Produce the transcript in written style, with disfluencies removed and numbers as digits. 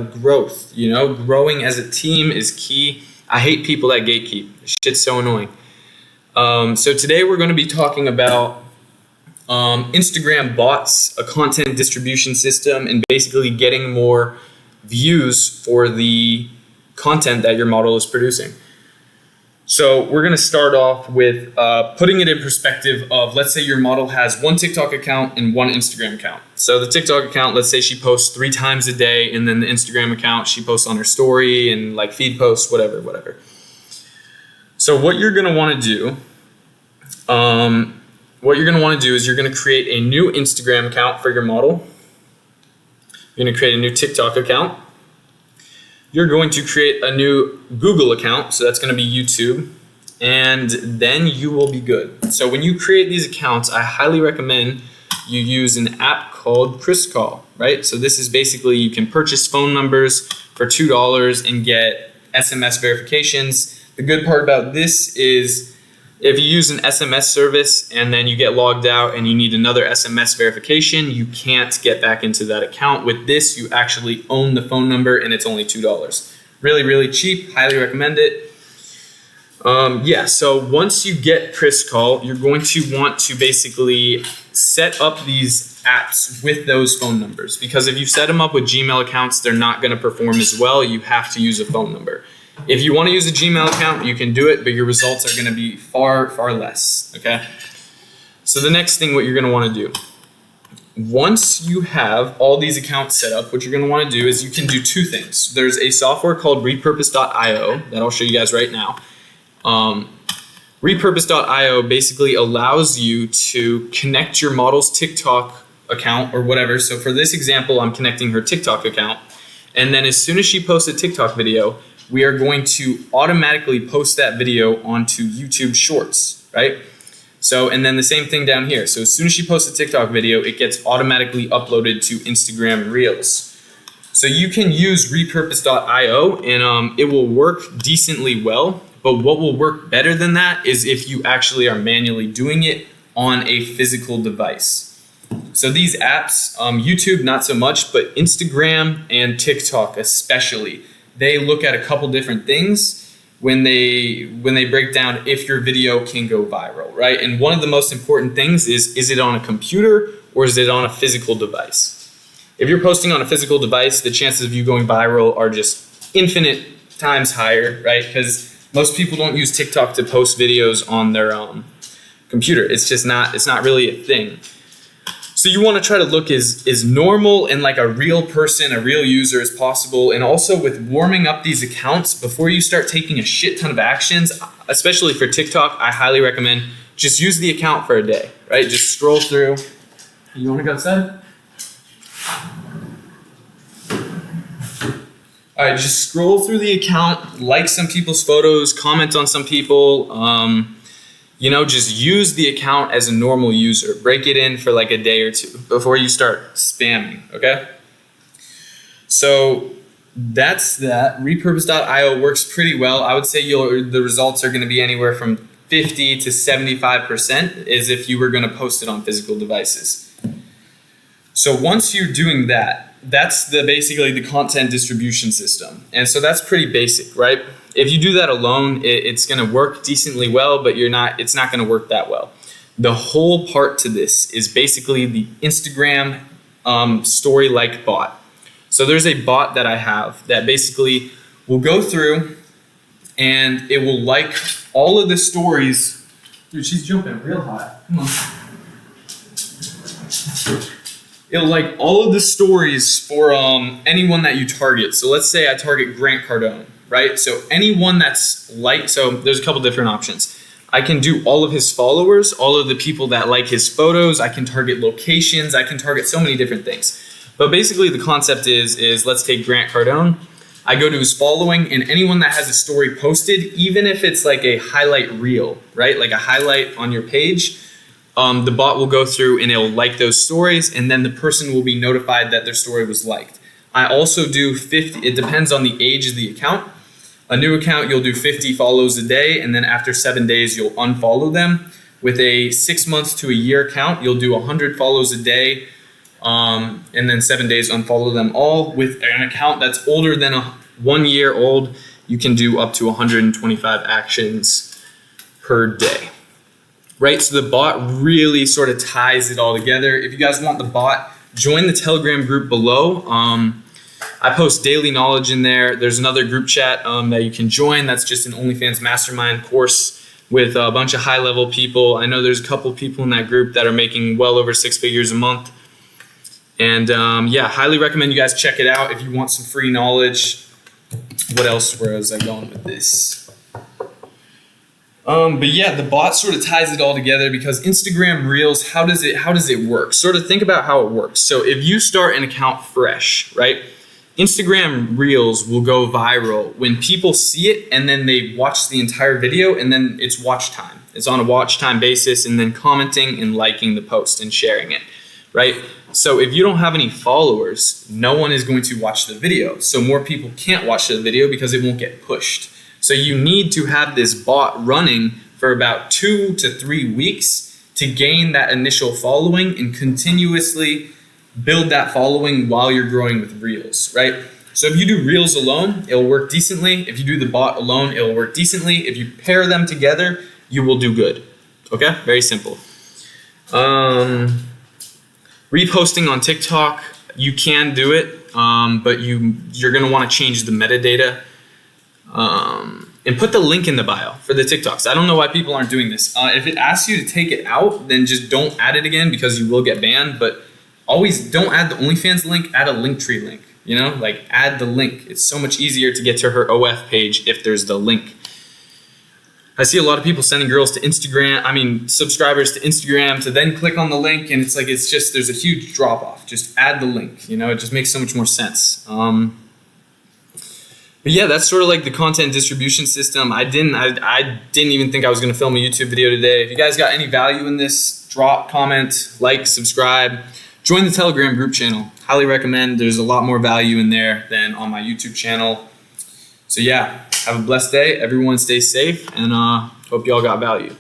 growth. Growing as a team is key. I hate people that gatekeep. Shit's so annoying. So today we're going to be talking about Instagram bots, a content distribution system, and basically getting more views for the content that your model is producing. So we're going to start off with putting it in perspective of, let's say your model has one TikTok account and one Instagram account. So the TikTok account, let's say she posts 3 times a day, and then the Instagram account, she posts on her story and like feed posts, whatever. So what you're going to want to do, is you're going to create a new Instagram account for your model. You're going to create a new TikTok account. You're going to create a new Google account, so that's going to be YouTube, and then you will be good. So when you create these accounts, I highly recommend you use an app called ChrisCall, right? So this is basically, you can purchase phone numbers for $2 and get SMS verifications. The good part about this is if you use an SMS service and then you get logged out and you need another SMS verification, you can't get back into that account. With this, you actually own the phone number and it's only $2. Really, really cheap. Highly recommend it. So once you get ChrisCall, you're going to want to basically set up these apps with those phone numbers, because if you set them up with Gmail accounts, they're not going to perform as well. You have to use a phone number. If you want to use a Gmail account, you can do it, but your results are going to be far, far less, okay? So the next thing, what you're going to want to do, once you have all these accounts set up, what you're going to want to do is you can do 2 things. There's a software called Repurpose.io that I'll show you guys right now. Repurpose.io basically allows you to connect your model's TikTok account or whatever. So for this example, I'm connecting her TikTok account. And then as soon as she posts a TikTok video, we are going to automatically post that video onto YouTube Shorts, right? So, and then the same thing down here. So as soon as she posts a TikTok video, it gets automatically uploaded to Instagram Reels. So you can use Repurpose.io and it will work decently well. But what will work better than that is if you actually are manually doing it on a physical device. So these apps, YouTube not so much, but Instagram and TikTok especially, they look at a couple different things when they break down if your video can go viral, right? And one of the most important things is it on a computer or is it on a physical device? If you're posting on a physical device, the chances of you going viral are just infinite times higher, right? Because most people don't use TikTok to post videos on their computer. It's not really a thing. So you want to try to look as normal and like a real person, a real user as possible. And also with warming up these accounts before you start taking a shit ton of actions, especially for TikTok, I highly recommend just use the account for a day, right? Just scroll through. You want to go outside? All right, just scroll through the account, like some people's photos, comment on some people, just use the account as a normal user. Break it in for like a day or 2 before you start spamming, okay? So that's that. Repurpose.io works pretty well. I would say the results are going to be anywhere from 50 to 75% as if you were going to post it on physical devices. So once you're doing that, that's basically the content distribution system. And so that's pretty basic, right? If you do that alone, it's going to work decently well, but it's not going to work that well. The whole part to this is basically the Instagram story-like bot. So there's a bot that I have that basically will go through and it will like all of the stories. Dude, she's jumping real high. Come on. It'll like all of the stories for anyone that you target. So let's say I target Grant Cardone, right? So anyone that's so there's a couple different options. I can do all of his followers, all of the people that like his photos. I can target locations. I can target so many different things. But basically the concept is let's take Grant Cardone. I go to his following, and anyone that has a story posted, even if it's like a highlight reel, right? Like a highlight on your page, the bot will go through and it'll like those stories, and then the person will be notified that their story was liked. I also do 50, it depends on the age of the account. A new account, you'll do 50 follows a day, and then after 7 days, you'll unfollow them. With a 6 months to a year account, you'll do 100 follows a day, and then 7 days unfollow them all. With an account that's older than 1 year old, you can do up to 125 actions per day. Right, so the bot really sort of ties it all together. If you guys want the bot, join the Telegram group below. I post daily knowledge in there. There's another group chat that you can join. That's just an OnlyFans mastermind course with a bunch of high-level people. I know there's a couple people in that group that are making well over 6 figures a month. And yeah, highly recommend you guys check it out if you want some free knowledge. What else? Where was I going with this? But yeah, the bot sort of ties it all together because Instagram Reels, how does it work? Sort of think about how it works. So if you start an account fresh, right? Instagram Reels will go viral when people see it and then they watch the entire video and then it's watch time. It's on a watch time basis and then commenting and liking the post and sharing it, right? So if you don't have any followers, no one is going to watch the video. So more people can't watch the video because it won't get pushed. So you need to have this bot running for about 2 to 3 weeks to gain that initial following and continuously build that following while you're growing with Reels, right? So if you do Reels alone, it'll work decently. If you do the bot alone, it'll work decently. If you pair them together, you will do good. Okay, very simple. Reposting on TikTok, you can do it, but you're gonna wanna change the metadata. And put the link in the bio for the TikToks. I don't know why people aren't doing this. If it asks you to take it out, then just don't add it again because you will get banned. But always don't add the OnlyFans link, add a Linktree link. You know, like add the link. It's so much easier to get to her OF page if there's the link. I see a lot of people sending girls to subscribers to Instagram to then click on the link, and it's just there's a huge drop off. Just add the link. You know, it just makes so much more sense. But yeah, that's sort of like the content distribution system. I didn't even think I was going to film a YouTube video today. If you guys got any value in this, drop, comment, like, subscribe, join the Telegram group channel. Highly recommend. There's a lot more value in there than on my YouTube channel. So yeah, have a blessed day. Everyone stay safe, and hope you all got value.